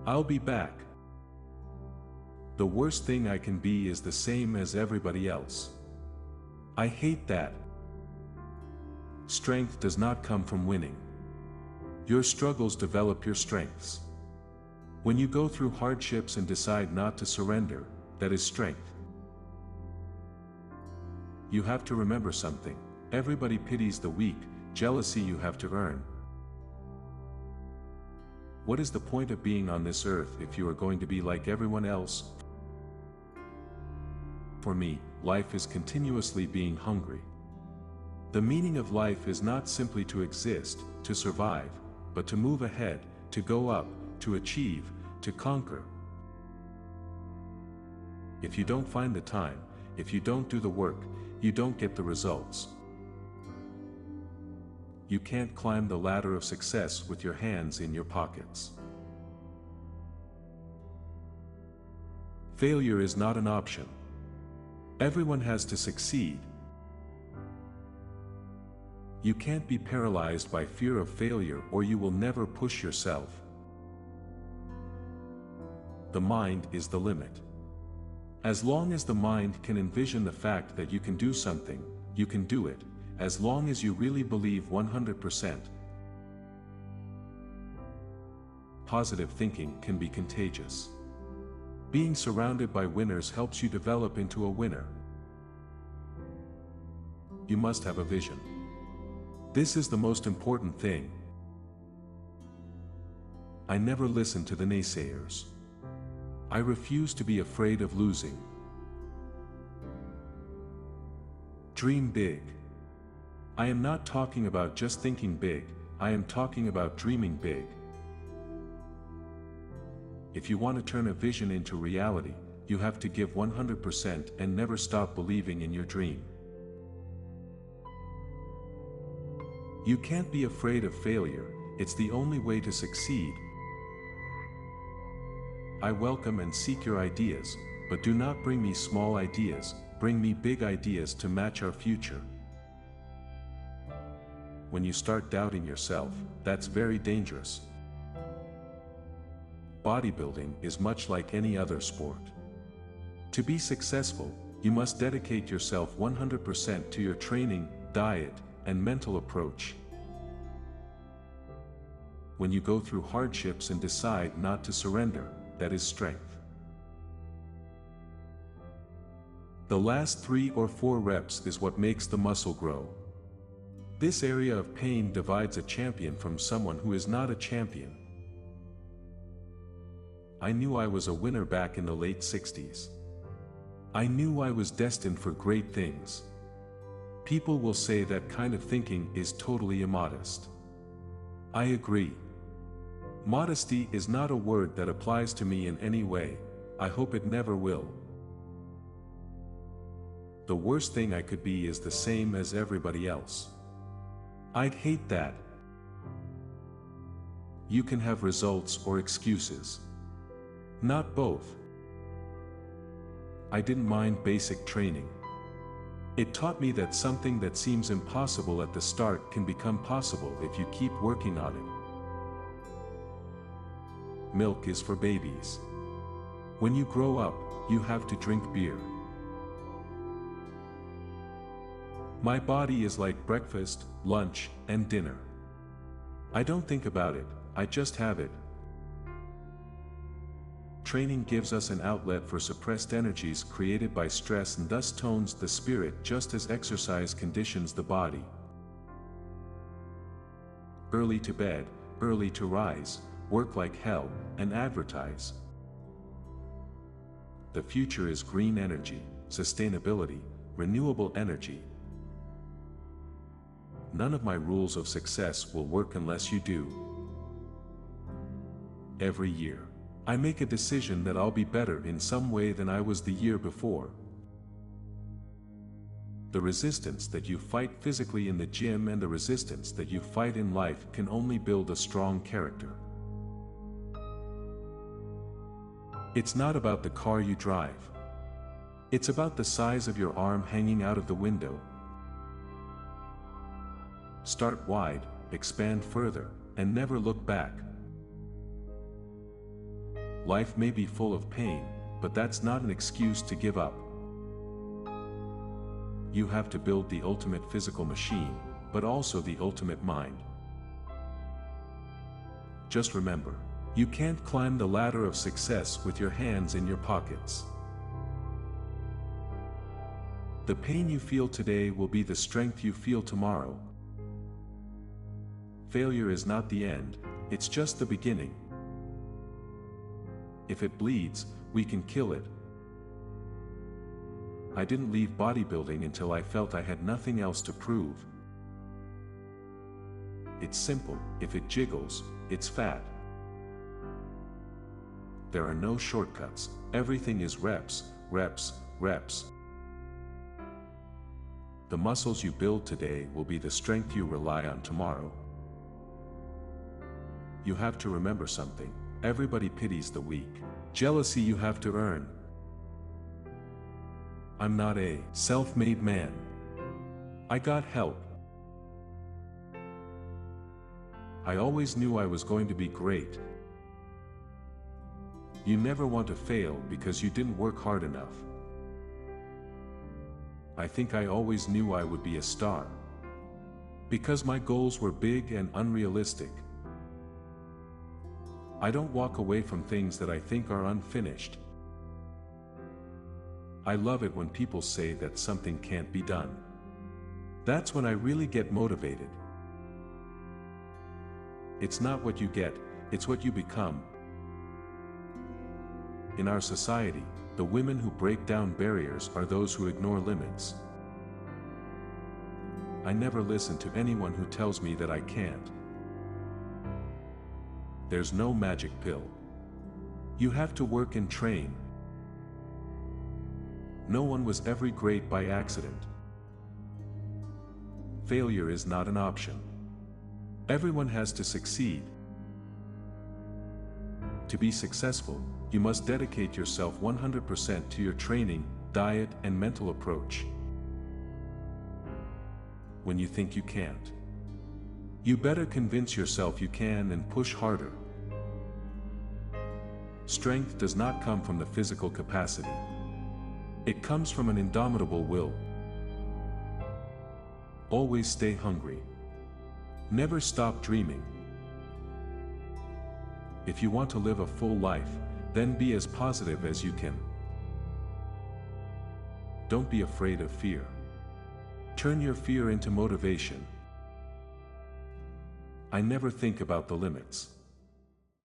I'll be back. The worst thing I can be is the same as everybody else. I hate that. Strength does not come from winning. Your struggles develop your strengths. When you go through hardships and decide not to surrender, that is strength. You have to remember something. Everybody pities the weak, jealousy you have to earn. What is the point of being on this earth if you are going to be like everyone else? For me, life is continuously being hungry. The meaning of life is not simply to exist, to survive, but to move ahead, to go up, to achieve, to conquer. If you don't find the time, if you don't do the work, you don't get the results. You can't climb the ladder of success with your hands in your pockets. Failure is not an option. Everyone has to succeed. You can't be paralyzed by fear of failure, or you will never push yourself. The mind is the limit. As long as the mind can envision the fact that you can do something, you can do it, as long as you really believe 100%. Positive thinking can be contagious. Being surrounded by winners helps you develop into a winner. You must have a vision. This is the most important thing. I never listen to the naysayers. I refuse to be afraid of losing. Dream big. I am not talking about just thinking big, I am talking about dreaming big. If you want to turn a vision into reality, you have to give 100% and never stop believing in your dream. You can't be afraid of failure, it's the only way to succeed. I welcome and seek your ideas, but do not bring me small ideas, bring me big ideas to match our future. When you start doubting yourself, that's very dangerous. Bodybuilding is much like any other sport. To be successful, you must dedicate yourself 100% to your training, diet, and mental approach. When you go through hardships and decide not to surrender, that is strength. The last 3 or 4 reps is what makes the muscle grow. This area of pain divides a champion from someone who is not a champion. I knew I was a winner back in the late 60s. I knew I was destined for great things. People will say that kind of thinking is totally immodest. I agree. Modesty is not a word that applies to me in any way. I hope it never will. The worst thing I could be is the same as everybody else. I'd hate that. You can have results or excuses. Not both. I didn't mind basic training. It taught me that something that seems impossible at the start can become possible if you keep working on it. Milk is for babies. When you grow up, you have to drink beer. My body is like breakfast, lunch, and dinner. I don't think about it, I just have it. Training gives us an outlet for suppressed energies created by stress and thus tones the spirit just as exercise conditions the body. Early to bed, early to rise, work like hell, and advertise. The future is green energy, sustainability, renewable energy. None of my rules of success will work unless you do. Every year, I make a decision that I'll be better in some way than I was the year before. The resistance that you fight physically in the gym and the resistance that you fight in life can only build a strong character. It's not about the car you drive. It's about the size of your arm hanging out of the window. Start wide, expand further, and never look back. Life may be full of pain, but that's not an excuse to give up. You have to build the ultimate physical machine, but also the ultimate mind. Just remember, you can't climb the ladder of success with your hands in your pockets. The pain you feel today will be the strength you feel tomorrow. Failure is not the end, it's just the beginning. If it bleeds, we can kill it. I didn't leave bodybuilding until I felt I had nothing else to prove. It's simple, if it jiggles, it's fat. There are no shortcuts, everything is reps, reps, reps. The muscles you build today will be the strength you rely on tomorrow. You have to remember something, everybody pities the weak. Jealousy you have to earn. I'm not a self-made man. I got help. I always knew I was going to be great. You never want to fail because you didn't work hard enough. I think I always knew I would be a star. Because my goals were big and unrealistic. I don't walk away from things that I think are unfinished. I love it when people say that something can't be done. That's when I really get motivated. It's not what you get, it's what you become. In our society, the women who break down barriers are those who ignore limits. I never listen to anyone who tells me that I can't. There's no magic pill. You have to work and train. No one was ever great by accident. Failure is not an option. Everyone has to succeed. To be successful, you must dedicate yourself 100% to your training, diet, and mental approach. When you think you can't, you better convince yourself you can and push harder. Strength does not come from the physical capacity. It comes from an indomitable will. Always stay hungry. Never stop dreaming. If you want to live a full life, then be as positive as you can. Don't be afraid of fear. Turn your fear into motivation. I never think about the limits.